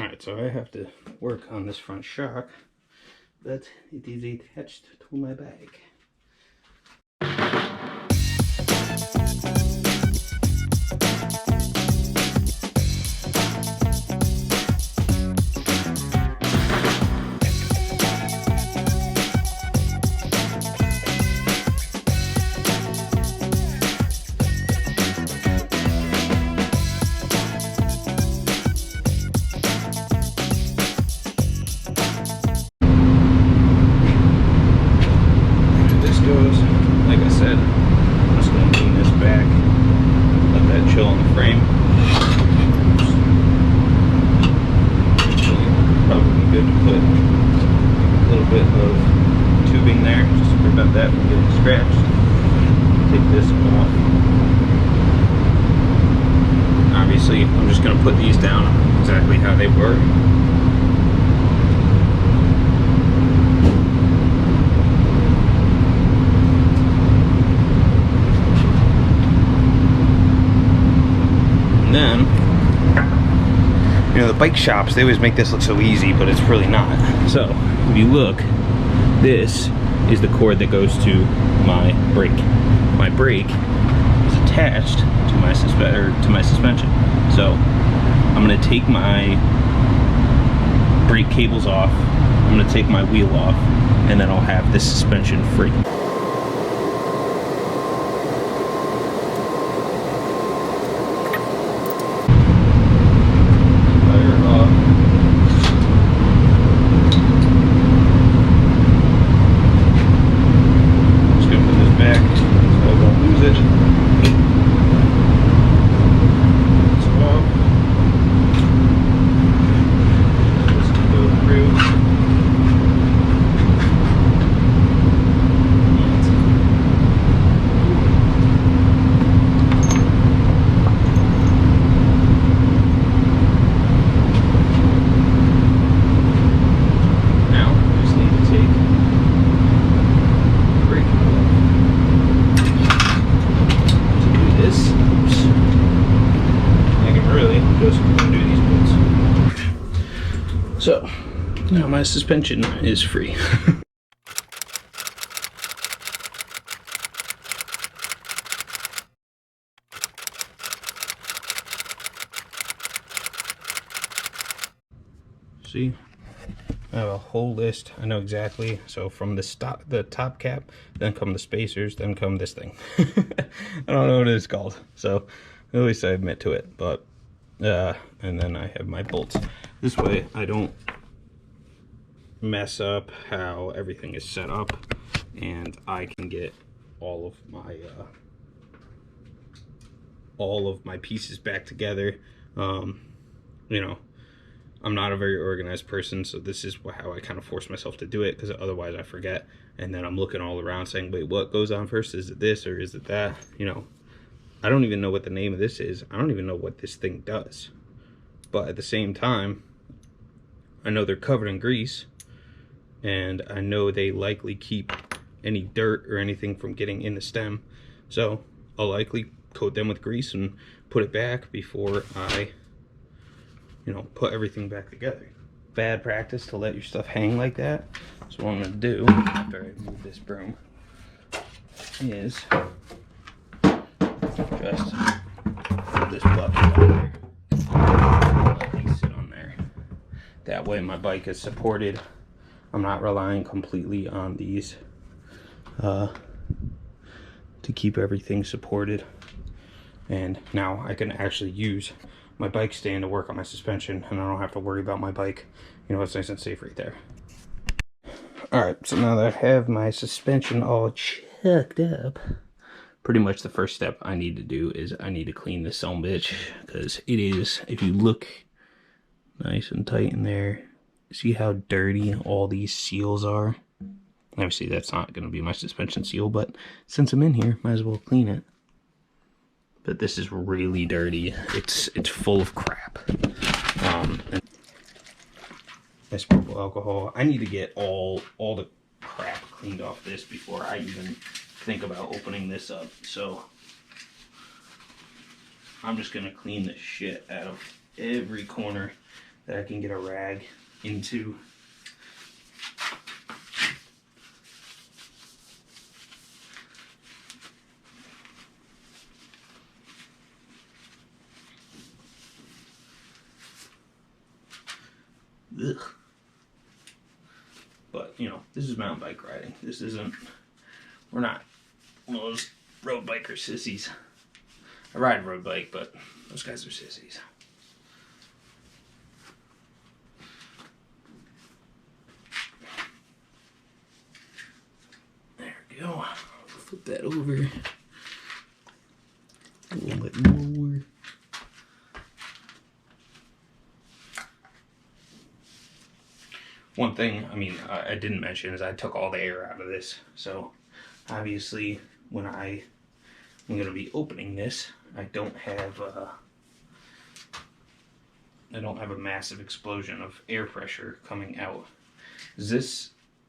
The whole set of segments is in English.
Alright, so I have to work on this front shock, but it is attached to my bike. Like I said, I'm just going to lean this back, let that chill on the frame. Probably be good to put a little bit of tubing there just to prevent that from getting scratched. Take this off. Obviously, I'm just going to put these down exactly how they were. Then, you know, the bike shops, they always make this look so easy, but it's really not. So, if you look, this is the cord that goes to my brake. My brake is attached to my suspension. So, I'm going to take my brake cables off, I'm going to take my wheel off, and then I'll have this suspension free. So, now my suspension is free. See, I have a whole list. I know exactly. So from the top cap, then come the spacers, then come this thing. I don't know what it's called. So at least I admit to it. But and then I have my bolts. This way I don't mess up how everything is set up, and I can get all of my pieces back together. You know, I'm not a very organized person, so this is how I kind of force myself to do it, because otherwise I forget, and then I'm looking all around saying, wait, what goes on first? Is it this or is it that? You know, I don't even know what the name of this is. I don't even know what this thing does. But at the same time, I know they're covered in grease, and I know they likely keep any dirt or anything from getting in the stem. So I'll likely coat them with grease and put it back before I, you know, put everything back together. Bad practice to let your stuff hang like that. So what I'm gonna do after I move this broom is just put this bucket on there. Let these sit on there. That way my bike is supported. I'm not relying completely on these to keep everything supported. And now I can actually use my bike stand to work on my suspension, and I don't have to worry about my bike. You know, it's nice and safe right there. Alright, so now that I have my suspension all checked up, pretty much the first step I need to do is I need to clean this sumbitch, because it is, if you look nice and tight in there, see how dirty all these seals are? Obviously that's not going to be my suspension seal, but since I'm in here, might as well clean it. But this is really dirty. It's full of crap. And isopropyl alcohol. I need to get all the crap cleaned off this before I even think about opening this up. So I'm just gonna clean the shit out of every corner that I can get a rag into. Ugh. But, you know, this is mountain bike riding. This isn't, we're not one of those road biker sissies. I ride a road bike, but those guys are sissies. There we go. Flip that over. A little bit more. One thing, I mean, I didn't mention is I took all the air out of this. So obviously when I'm going to be opening this, I don't have a massive explosion of air pressure coming out.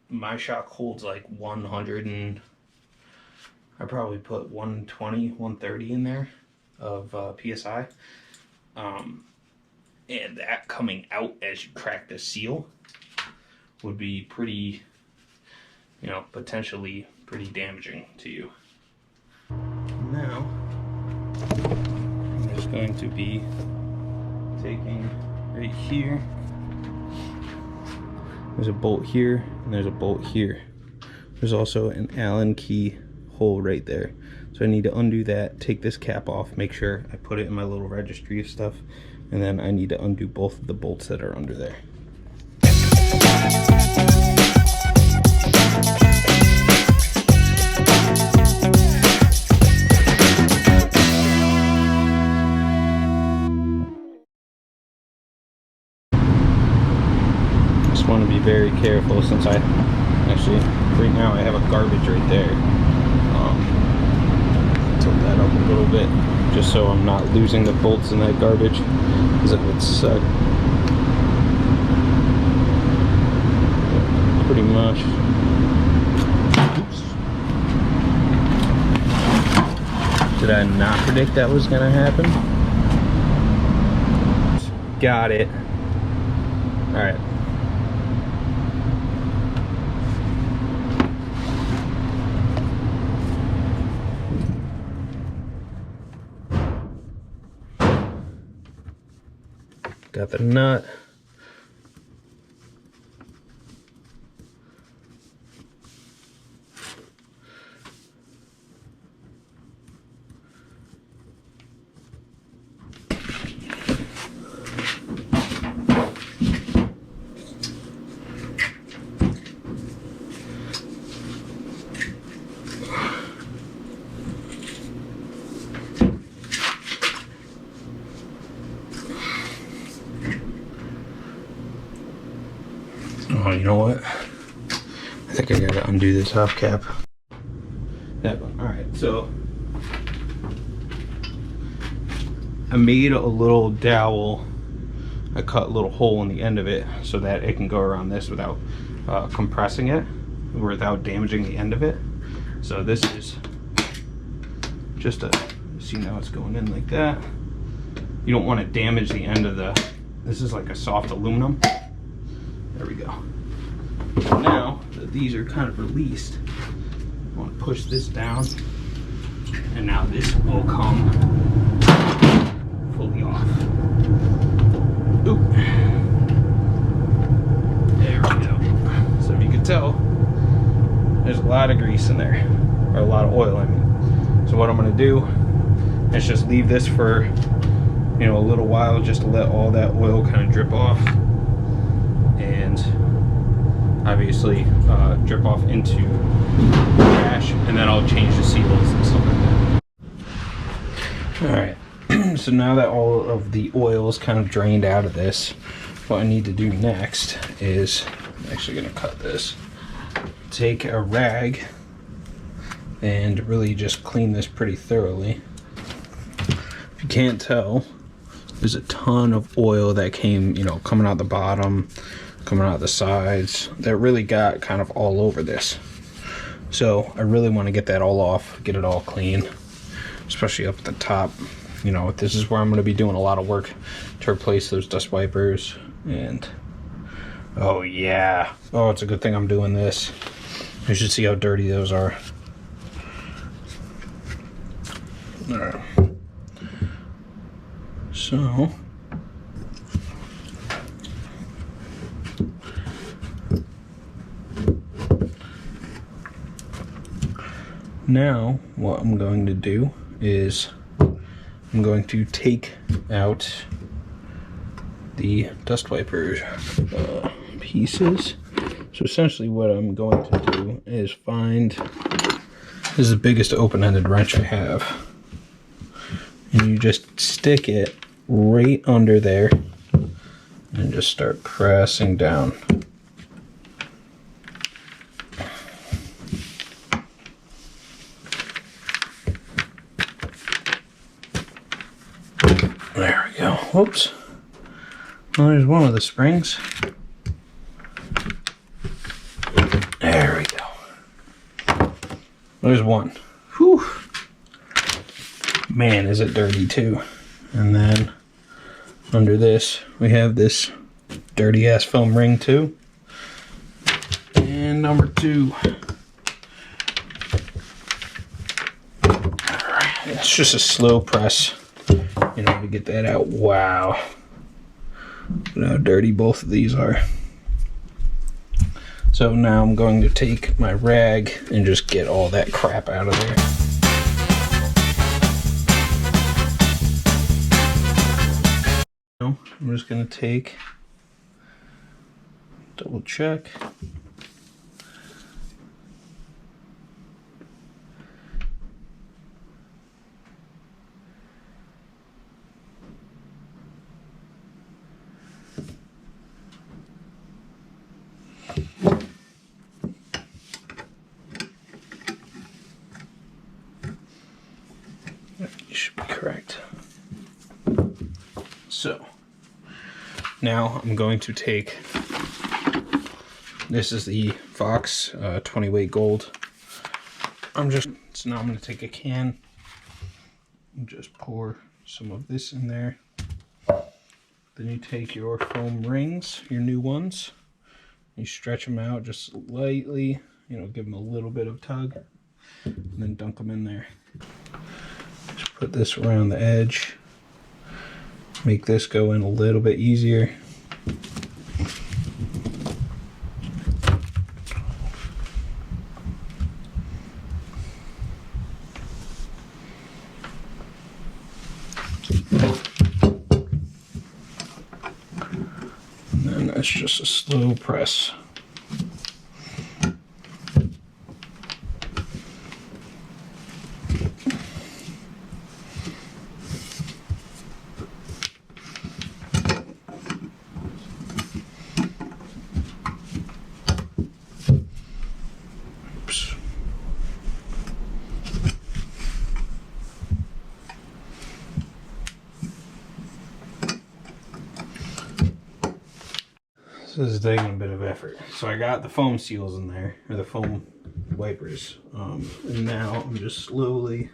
My shock holds like 100 and I probably put 120, 130 in there of PSI. And that coming out as you crack the seal would be pretty, you know, potentially pretty damaging to you. Now, I'm just going to be taking right here. There's a bolt here, and there's a bolt here. There's also an Allen key hole right there. So I need to undo that, take this cap off, make sure I put it in my little registry of stuff, and then I need to undo both of the bolts that are under there. Just want to be very careful since I actually, right now I have a garbage right there. Tilt that up a little bit just so I'm not losing the bolts in that garbage, because it would suck. Pretty much. Oops. Did I not predict that was gonna happen? Got it. All right. Got the nut. Oh, you know what? I think I gotta undo this half cap. That one. Alright, so I made a little dowel. I cut a little hole in the end of it so that it can go around this without compressing it, without damaging the end of it. So this is just see now it's going in like that. You don't want to damage the end of this is like a soft aluminum. There we go. Now that these are kind of released, I want to push this down, and now this will come fully off. Oop. There we go. So if you can tell, there's a lot of grease in there, or a lot of oil, I mean. So what I'm going to do is just leave this for, you know, a little while, just to let all that oil kind of drip off, and obviously drip off into the trash, and then I'll change the seals and stuff like that. Alright, so now that all of the oil is kind of drained out of this, what I need to do next is, I'm actually going to cut this, take a rag and really just clean this pretty thoroughly. If you can't tell, there's a ton of oil that came, you know, coming out the bottom, coming out the sides, that really got kind of all over this. So I really want to get that all off, get it all clean, especially up at the top. You know, this is where I'm going to be doing a lot of work to replace those dust wipers, And oh yeah. Oh, it's a good thing I'm doing this. You should see how dirty those are. Alright. So now what I'm going to do is I'm going to take out the dust wiper pieces. So essentially what I'm going to do is find, this is the biggest open-ended wrench I have, and you just stick it right under there and just start pressing down. There we go. Whoops. Well, there's one of the springs. There we go. There's one. Whew. Man, is it dirty too. And then under this, we have this dirty ass foam ring too. And number 2. Alright, it's just a slow press, you know, to get that out. Wow. Look how dirty both of these are. So now I'm going to take my rag and just get all that crap out of there. I'm just going to take, double check. You should be correct. So now I'm going to take, this is the Fox 20 weight gold. So now I'm going to take a can and just pour some of this in there. Then you take your foam rings, your new ones, you stretch them out just lightly, you know, give them a little bit of tug, and then dunk them in there. Just put this around the edge, make this go in a little bit easier. And then that's just a slow press. This is taking a bit of effort. So I got the foam seals in there, or the foam wipers, and now I'm just slowly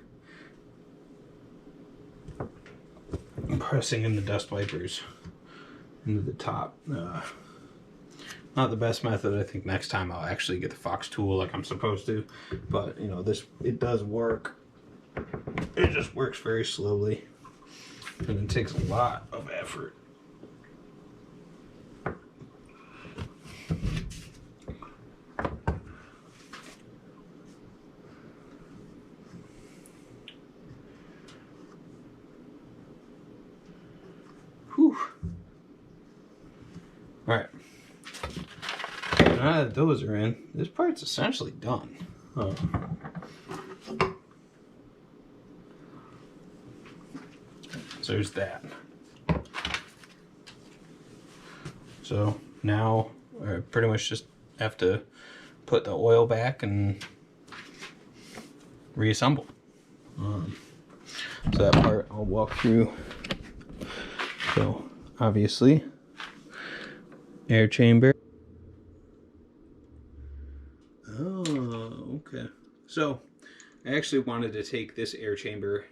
pressing in the dust wipers into the top. Not the best method. I think next time I'll actually get the Fox tool like I'm supposed to, but you know, it does work. It just works very slowly, and it takes a lot of effort. Whew. Alright. Now that those are in, this part's essentially done. So there's that. So now I pretty much just have to put the oil back and reassemble. So that part I'll walk through. So obviously, air chamber. Oh, okay. So I actually wanted to take this air chamber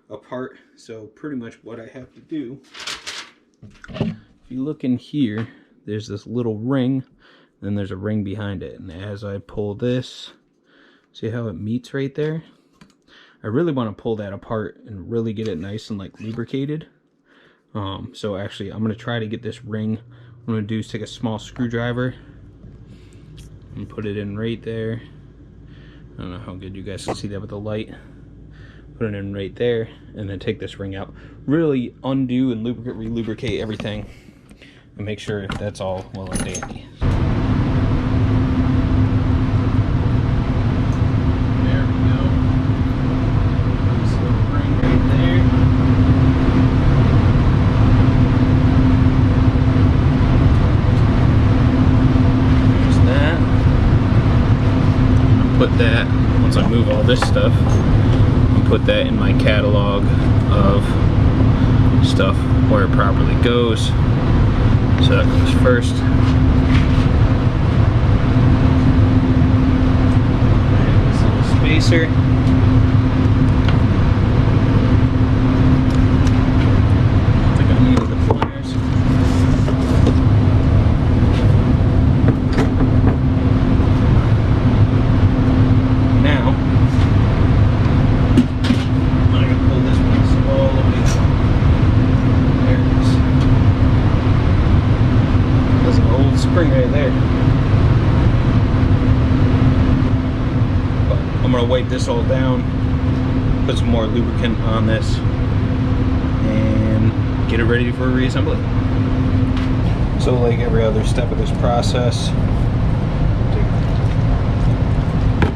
apart. So pretty much what I have to do If you look in here, there's this little ring, then there's a ring behind it. And as I pull this, see how it meets right there? I really want to pull that apart and really get it nice and like lubricated. So actually, I'm going to try to get this ring. What I'm going to do is take a small screwdriver and put it in right there. I don't know how good you guys can see that with the light. Put it in right there, and then take this ring out. Really undo and lubricate, re-lubricate everything, and make sure that's all well and dandy. There we go. Nice little ring right there. There's that. I'll put that, once I move all this stuff, put that in my catalog of stuff where it properly goes. So that goes first. And this little spacer. I think I needed the pliers. Now, spring right there. But I'm going to wipe this all down, put some more lubricant on this, and get it ready for reassembly. So like every other step of this process,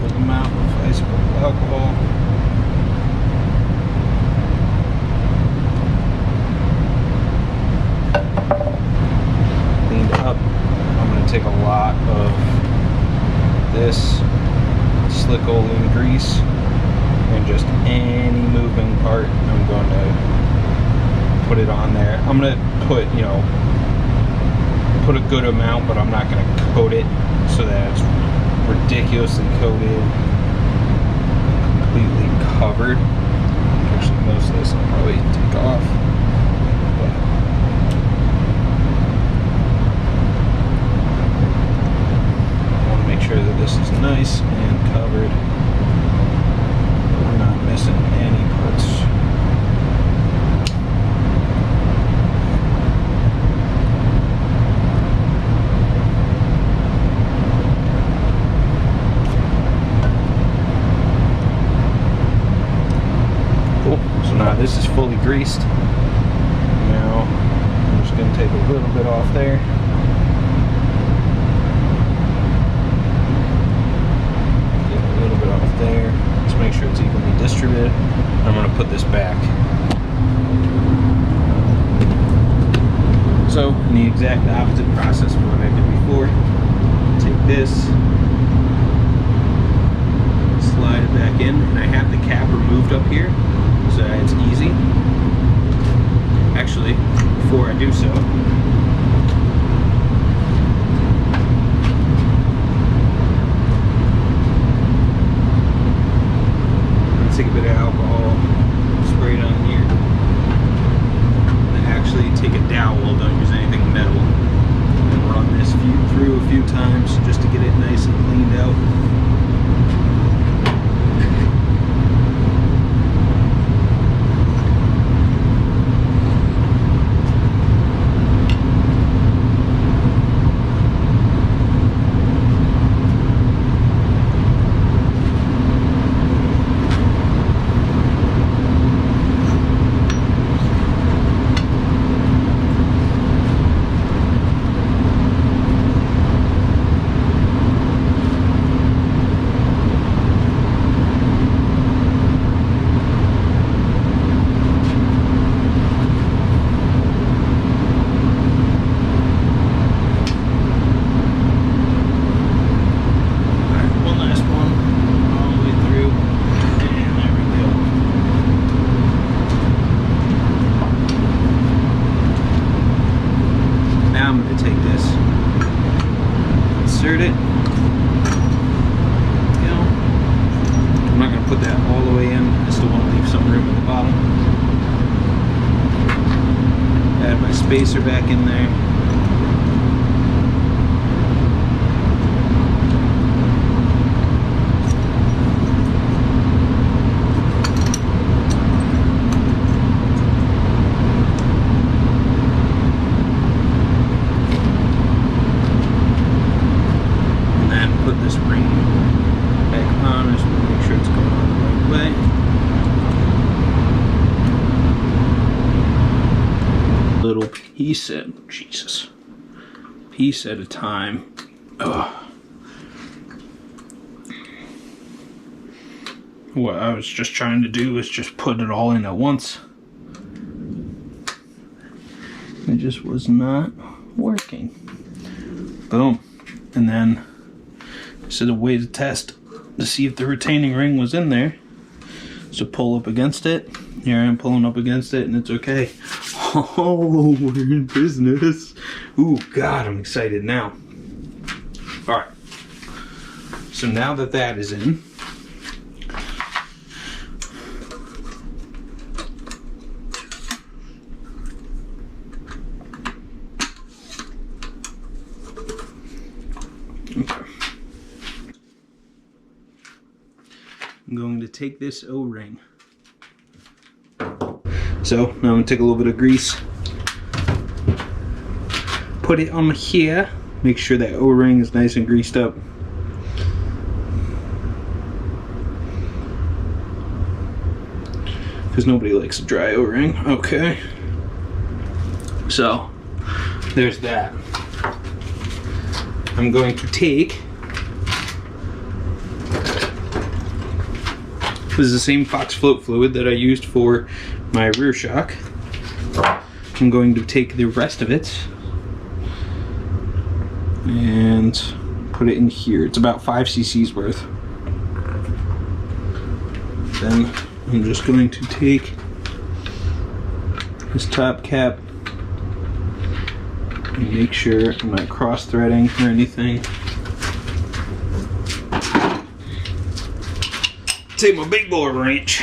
put them out with isopropyl alcohol. Cleaned up. Take a lot of this slick oleum grease, and just any moving part I'm going to put it on there. I'm going to put, you know, put a good amount, but I'm not going to coat it so that it's ridiculously coated, completely covered. Actually, most of this I'll probably take off. That this is nice and covered. We're not missing any parts. Cool. So now this is fully greased. Now I'm just going to take a little bit off there. There. Just make sure it's evenly distributed. I'm going to put this back. So, in the exact opposite process from what I did before, take this, slide it back in, and I have the cap removed up here so that it's easy. Actually, before I do so, take a bit of alcohol, spray it on here, and actually take a dowel, don't use anything metal, and run this through a few times just to get it nice and cleaned out. insert it. You know, I'm not going to put that all the way in. I still want to leave some room at the bottom. Add my spacer back in there. And then put this ring back on, just make sure it's going on the right way. Little piece at piece at a time. Ugh. What I was just trying to do is just put it all in at once. It just was not working. Boom. And then this is a way to test to see if the retaining ring was in there. So pull up against it. Here I am pulling up against it and it's okay. Oh, we're in business. Ooh, God, I'm excited now. Alright. So now that that is in, okay. I'm going to take this O-ring. So now I'm going to take a little bit of grease, put it on here, make sure that O-ring is nice and greased up. Because nobody likes a dry O-ring. Okay. So there's that. I'm going to take, this is the same Fox float fluid that I used for my rear shock. I'm going to take the rest of it and put it in here. It's about 5 cc's worth. Then I'm just going to take this top cap and make sure I'm not cross threading or anything. Take my big boy wrench.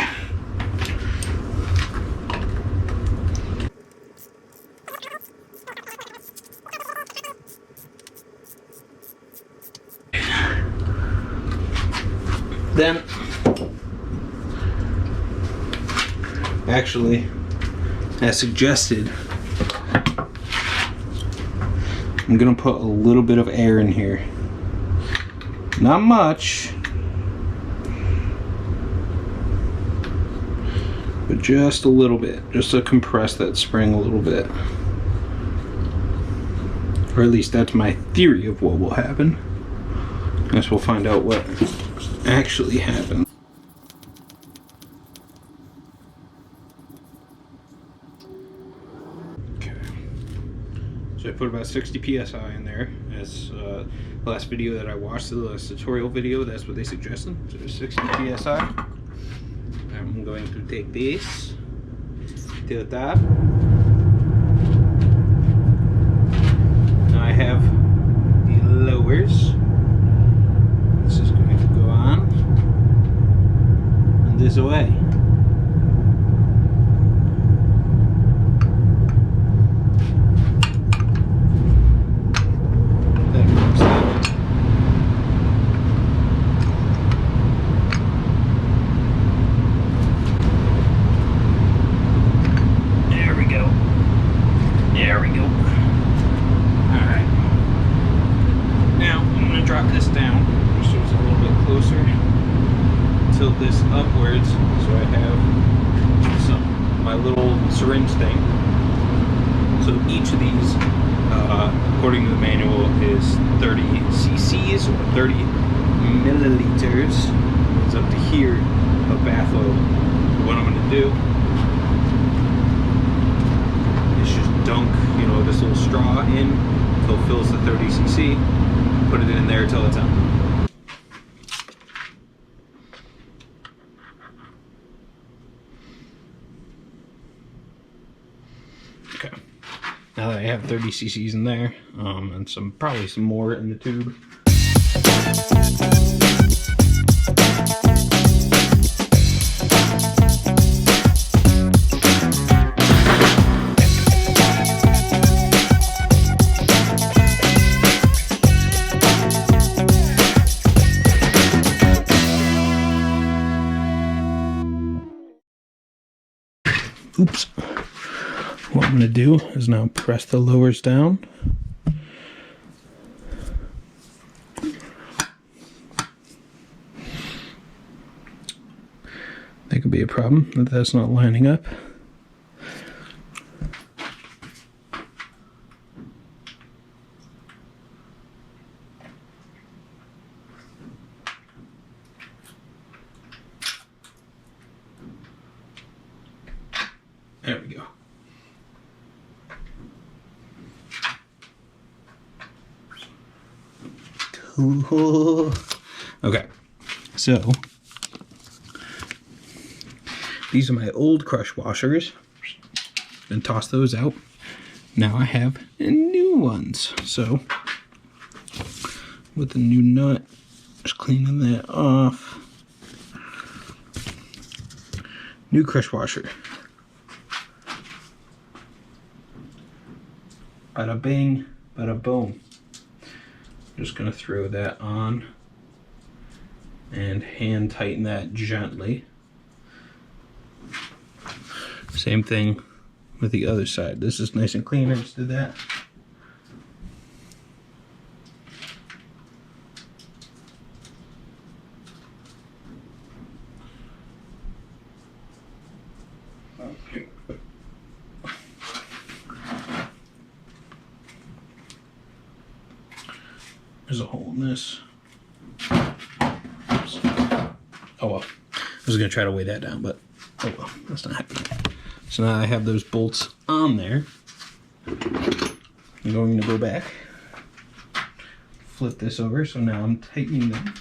Then, actually, as suggested, I'm gonna put a little bit of air in here. Not much, but just a little bit, just to compress that spring a little bit. Or at least that's my theory of what will happen. I guess we'll find out what actually happened. Okay. So I put about 60 psi in there. As the last video that I watched, the last tutorial video, that's what they suggested. So 60 psi. I'm going to take this to the top. Now I have the lowers. This is going to go on and this away. Tilt this upwards so I have my little syringe thing. So each of these, according to the manual, is 30 cc's or 30 milliliters. It's up to here of bath oil. What I'm going to do is just dunk, this little straw in until it fills the 30 cc. Put it in there until it's empty. Okay, now that I have 30 cc's in there, and probably some more in the tube. Oops. What I'm going to do is now press the lowers down. That could be a problem if that's not lining up. There we go. Cool. Okay, so these are my old crush washers. Gonna toss those out. Now I have new ones. So with the new nut, just cleaning that off. New crush washer. Bada bing, bada boom. Just gonna throw that on and hand tighten that gently. Same thing with the other side. This is nice and clean. I just did that. There's a hole in this. Oops. Oh well. I was gonna try to weigh that down, but oh well, that's not happening. So now I have those bolts on there. I'm going to go back, flip this over, so now I'm tightening them.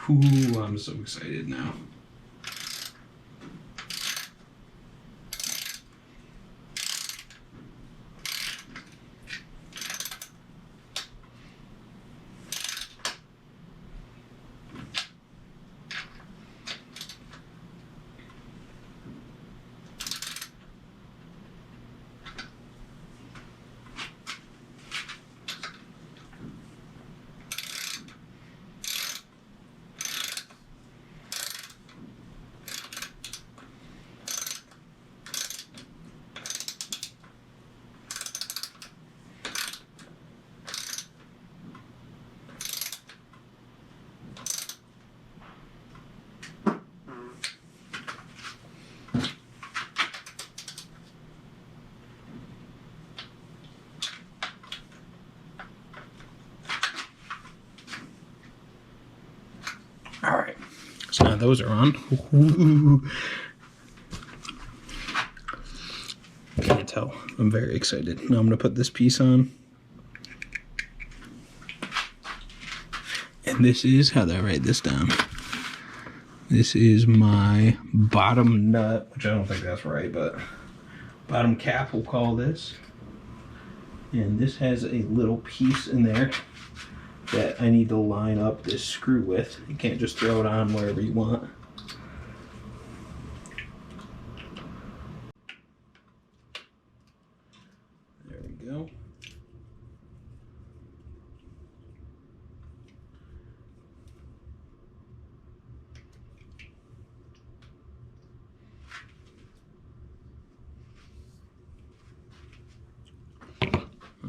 Ooh, I'm so excited now. All right, so now those are on. Ooh. Can't tell. I'm very excited. Now I'm gonna put this piece on. And this is, how do I write this down? This is my bottom nut, which I don't think that's right, but bottom cap we'll call this. And this has a little piece in there that I need to line up this screw with. You can't just throw it on wherever you want. There we go.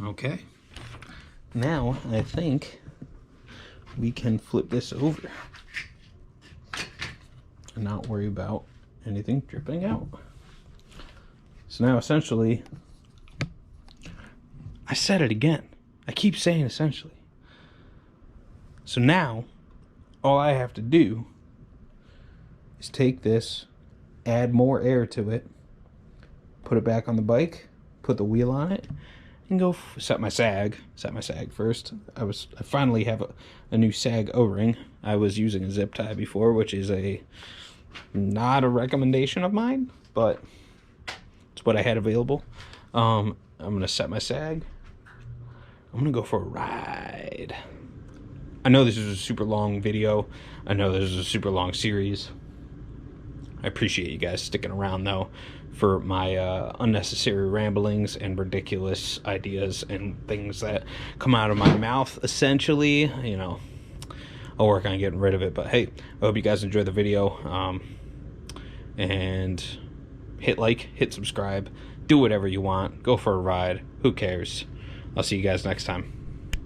Okay. Now I think we can flip this over and not worry about anything dripping out. So now essentially, I said it again. I keep saying essentially. So now, all I have to do is take this, add more air to it, put it back on the bike, put the wheel on it, and go set my sag first. I finally have a new sag O-ring. I was using a zip tie before, which is not a recommendation of mine, but it's what I had available. I'm gonna set my sag. I'm gonna go for a ride. I know this is a super long video. I know this is a super long series. I appreciate you guys sticking around though for my unnecessary ramblings and ridiculous ideas and things that come out of my mouth. Essentially, you know, I'll work on getting rid of it. But hey, I hope you guys enjoyed the video. And hit like, hit subscribe, do whatever you want, go for a ride, who cares. I'll see you guys next time.